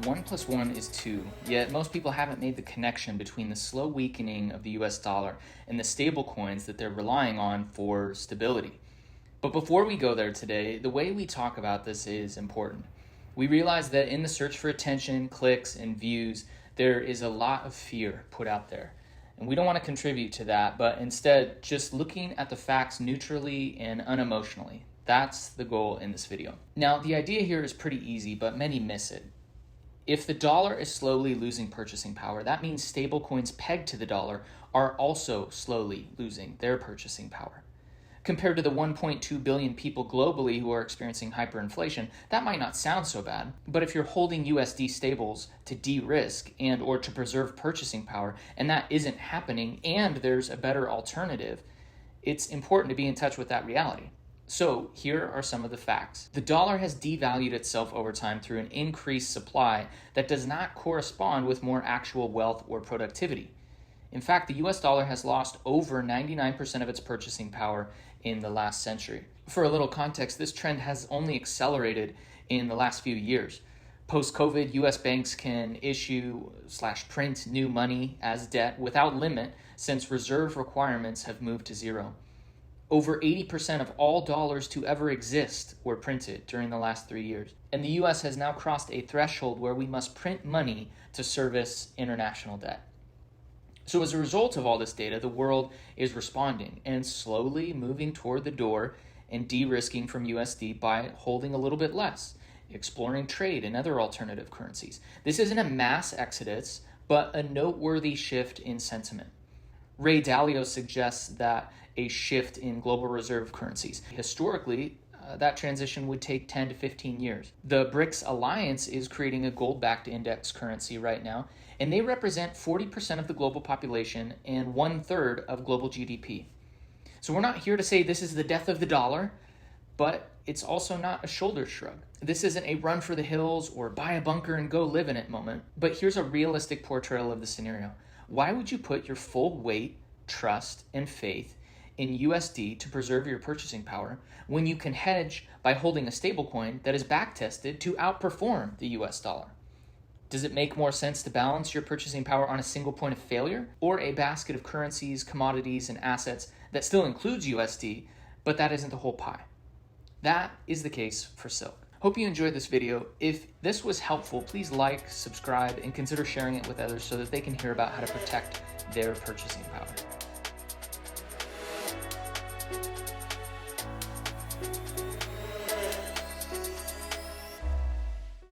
1 plus 1 is 2, yet most people haven't made the connection between the slow weakening of the US dollar and the stablecoins that they're relying on for stability. But before we go there today, the way we talk about this is important. We realize that in the search for attention, clicks, and views, there is a lot of fear put out there. And we don't want to contribute to that, but instead just looking at the facts neutrally and unemotionally. That's the goal in this video. Now, the idea here is pretty easy, but many miss it. If the dollar is slowly losing purchasing power, that means stablecoins pegged to the dollar are also slowly losing their purchasing power. Compared to the 1.2 billion people globally who are experiencing hyperinflation, that might not sound so bad. But if you're holding USD stables to de-risk and or to preserve purchasing power, and that isn't happening, and there's a better alternative, it's important to be in touch with that reality. So here are some of the facts. The dollar has devalued itself over time through an increased supply that does not correspond with more actual wealth or productivity. In fact, the US dollar has lost over 99% of its purchasing power in the last century. For a little context, this trend has only accelerated in the last few years. Post-COVID, US banks can issue/print new money as debt without limit since reserve requirements have moved to zero. Over 80% of all dollars to ever exist were printed during the last 3 years. And the US has now crossed a threshold where we must print money to service international debt. So as a result of all this data, the world is responding and slowly moving toward the door and de-risking from USD by holding a little bit less, exploring trade and other alternative currencies. This isn't a mass exodus, but a noteworthy shift in sentiment. Ray Dalio suggests that a shift in global reserve currencies. Historically, that transition would take 10 to 15 years. The BRICS alliance is creating a gold-backed index currency right now, and they represent 40% of the global population and 1/3 of global GDP. So we're not here to say this is the death of the dollar, but it's also not a shoulder shrug. This isn't a run for the hills or buy a bunker and go live in it moment, but here's a realistic portrayal of the scenario. Why would you put your full weight, trust, and faith in USD to preserve your purchasing power when you can hedge by holding a stablecoin that is backtested to outperform the US dollar? Does it make more sense to balance your purchasing power on a single point of failure or a basket of currencies, commodities, and assets that still includes USD, but that isn't the whole pie? That is the case for Silk. Hope you enjoyed this video. If this was helpful, please like, subscribe, and consider sharing it with others so that they can hear about how to protect their purchasing power.